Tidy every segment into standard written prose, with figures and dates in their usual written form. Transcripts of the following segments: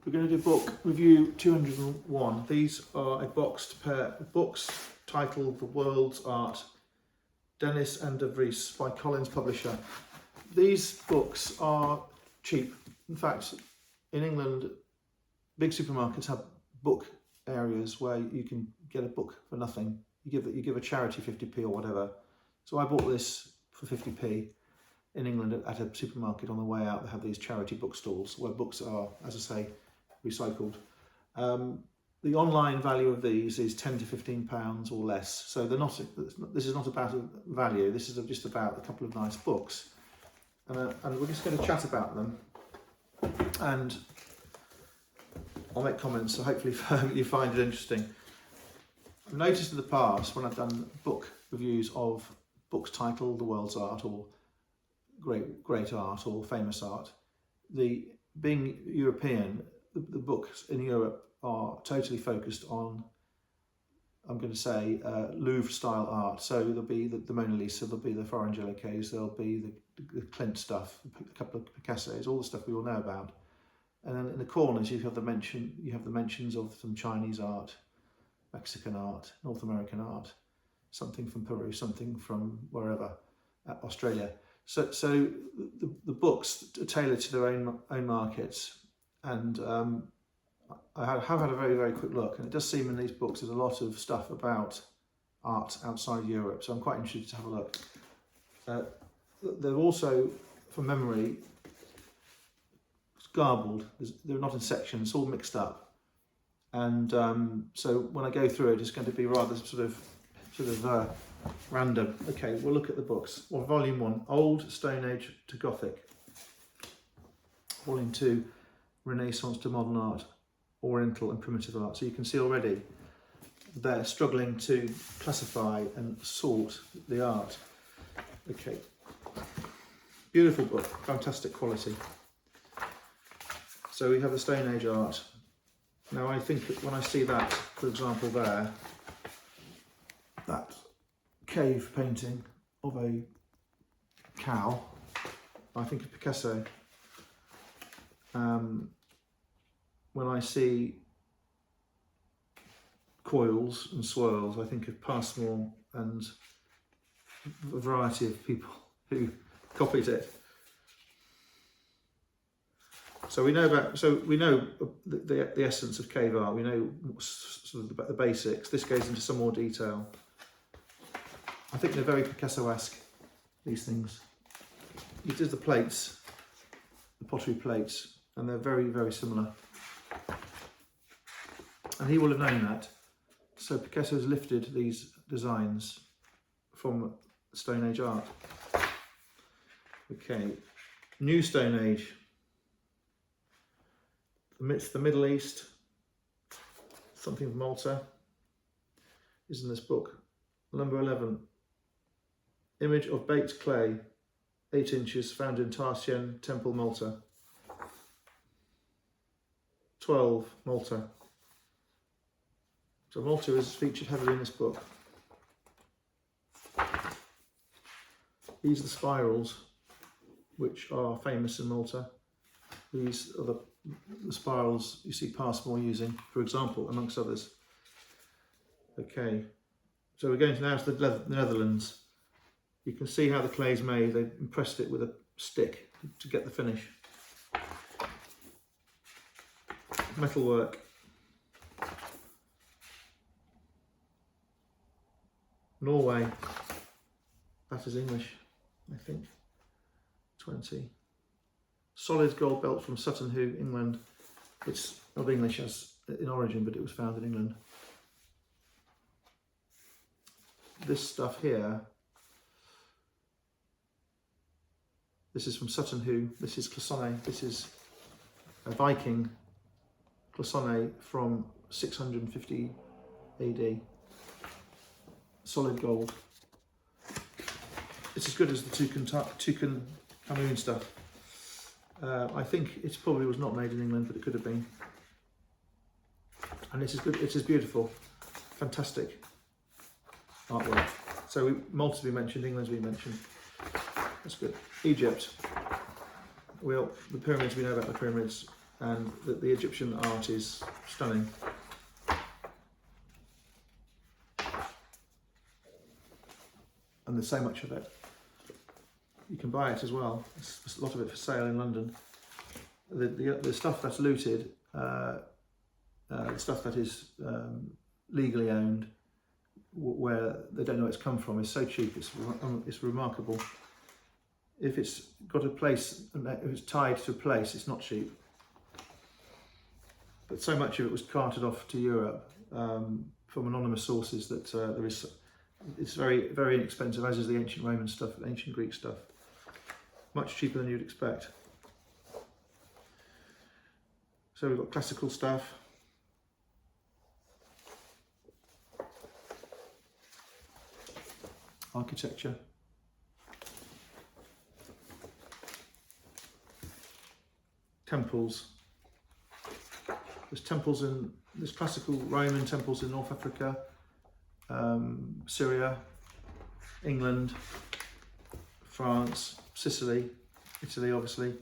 We're going to do book review 201. These are a boxed pair of books titled The World's Art, Denis and Vries by Collins Publisher. These books are cheap. In fact, in England, big supermarkets have book areas where you can get a book for nothing. You give a charity 50p or whatever. So I bought this for 50p in England at a supermarket. On the way out, they have these charity bookstores where books are, as I say, recycled. The online value of these is £10 to £15 or less. So they're not. This is not about a value. This is just about a couple of nice books, and we're just going to chat about them, and I'll make comments. So hopefully you find it interesting. I've noticed in the past when I've done book reviews of books titled The World's Art or Great Art or Famous Art, being European, the books in Europe are totally focused on, I'm going to say, Louvre style art. So there'll be the Mona Lisa, there'll be the Foreign Angeliques, there'll be the Klimt stuff, a couple of Picassos, all the stuff we all know about. And then in the corners you have the mentions of some Chinese art, Mexican art, North American art, something from Peru, something from wherever, Australia. So the books are tailored to their own markets, and I have had a very, very quick look, and it does seem in these books there's a lot of stuff about art outside Europe, so I'm quite interested to have a look. They're also, from memory, garbled. They're not in sections, it's all mixed up, and so when I go through it, it's going to be rather sort of random. Okay, we'll look at the books. Well, Volume 1, Old Stone Age to Gothic. Volume 2, Renaissance to Modern Art, Oriental and Primitive Art. So you can see already they're struggling to classify and sort the art. Okay, beautiful book, fantastic quality. So we have the Stone Age art. Now I think when I see that, for example there, that cave painting of a cow, I think of Picasso. When I see coils and swirls, I think of Passmore and a variety of people who copied it. So we know the essence of cave art. We know sort of the basics. This goes into some more detail. I think they're very Picasso-esque, these things. He did the plates, the pottery plates, and they're very, very similar. And he will have known that. So Picasso has lifted these designs from Stone Age art. Okay, New Stone Age. Amidst the Middle East, something from Malta is in this book. Number 11. Image of baked clay, 8 inches, found in Tarsien Temple, Malta. 12, Malta. So Malta is featured heavily in this book. These are the spirals, which are famous in Malta. These are the spirals you see Passmore using, for example, amongst others. Okay, so we're going now to the Netherlands. You can see how the clay is made. They impressed it with a stick to get the finish. Metalwork. Norway. That is English, I think. 20. Solid gold belt from Sutton Hoo, England. It's not English as in origin, but it was found in England. This stuff here, this is from Sutton Hoo. This is Clossonne. This is a Viking Clossonne from 650 AD. Solid gold. It's as good as the Tutankhamun stuff. I think it probably was not made in England, but it could have been. And it's as good. It's as beautiful. Fantastic artwork. So Malta's been mentioned, England's been mentioned. That's good. Egypt. Well, the pyramids, we know about the pyramids. and the Egyptian art is stunning. And there's so much of it. You can buy it as well. There's a lot of it for sale in London. The stuff that's looted, the stuff that is legally owned, where they don't know where it's come from, is so cheap. It's remarkable. If it's got a place, if it's tied to a place, it's not cheap. But so much of it was carted off to Europe from anonymous sources that it's very, very inexpensive, as is the ancient Roman stuff, ancient Greek stuff. Much cheaper than you'd expect. So we've got classical stuff. Architecture. Temples. There's classical Roman temples in North Africa, Syria, England, France, Sicily, Italy obviously.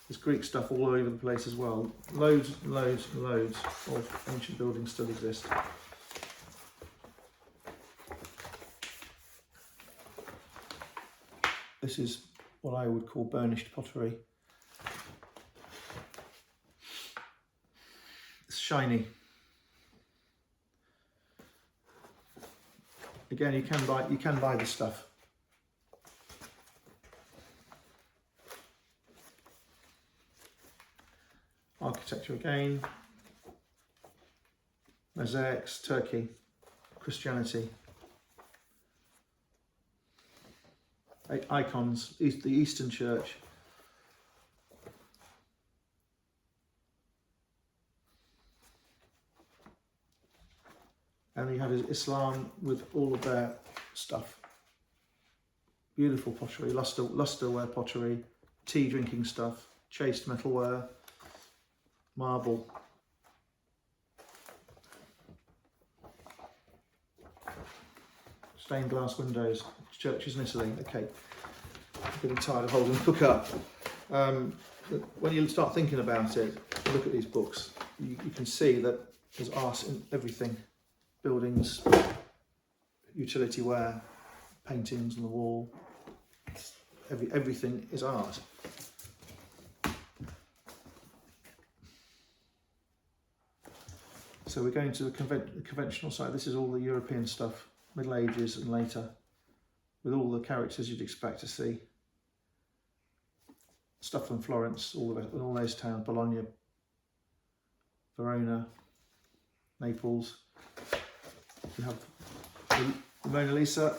There's Greek stuff all over the place as well. Loads and loads and loads of ancient buildings still exist. This is what I would call burnished pottery. It's shiny. Again, you can buy this stuff. Architecture again. Mosaics, Turkey, Christianity. Icons, the Eastern Church. And you have Islam with all of their stuff. Beautiful pottery, lusterware pottery, tea drinking stuff, chased metalware, marble. Stained glass windows, churches in Italy. Okay, I'm getting tired of holding the book up. When you start thinking about it, look at these books, you can see that there's art in everything. Buildings, utility ware, paintings on the wall, everything is art. So we're going to the conventional side. This is all the European stuff, Middle Ages and later, with all the characters you'd expect to see. Stuff from Florence, all those towns, Bologna, Verona, Naples. You have the Mona Lisa.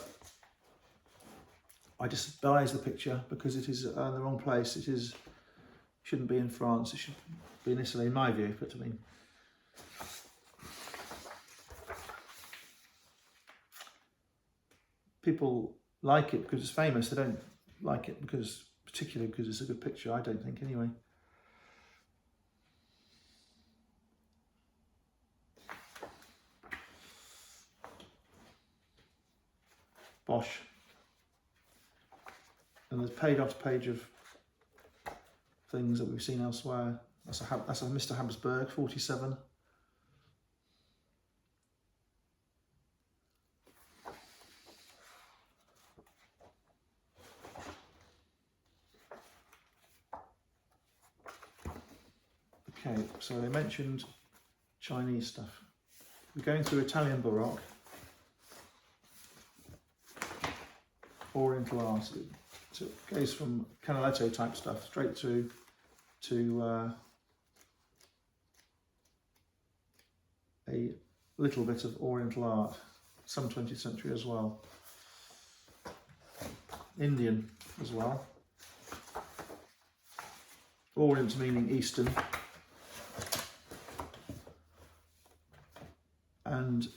I despise the picture because it is in the wrong place. Shouldn't be in France. It should be in Italy, in my view. But I mean, people like it because it's famous. They don't like it particularly because it's a good picture. I don't think, anyway. Bosch. And there's page after page of things that we've seen elsewhere. That's a Mr. Habsburg, 47. Okay, so they mentioned Chinese stuff. We're going through Italian Baroque. Oriental art. So it goes from Canaletto type stuff straight through to a little bit of Oriental art, some 20th century as well. Indian as well. Orient meaning Eastern. And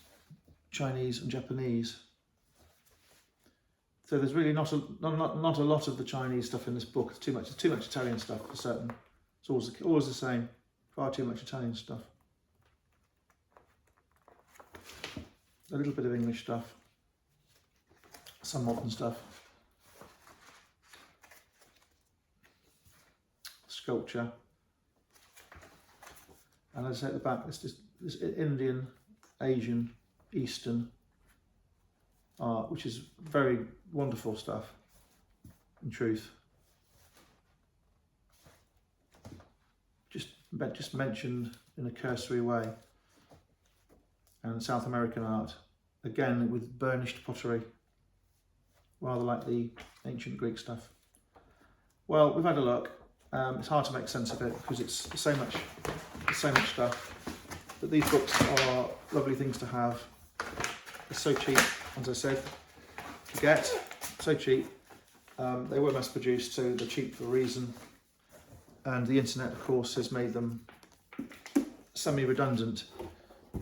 Chinese and Japanese. So there's really not a lot of the Chinese stuff in this book. It's too much Italian stuff for certain. It's always the same. Far too much Italian stuff. A little bit of English stuff. Some modern stuff. Sculpture. And as I say at the back, it's just this Indian, Asian, Eastern art, which is very wonderful stuff, in truth. Just mentioned in a cursory way. And South American art, again with burnished pottery, rather like the ancient Greek stuff. Well, we've had a look. It's hard to make sense of it because it's so much stuff. But these books are lovely things to have. They're so cheap, as I said, to get. So cheap. They were mass produced, so they're cheap for a reason. And the internet, of course, has made them semi-redundant.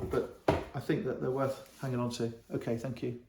But I think that they're worth hanging on to. Okay, thank you.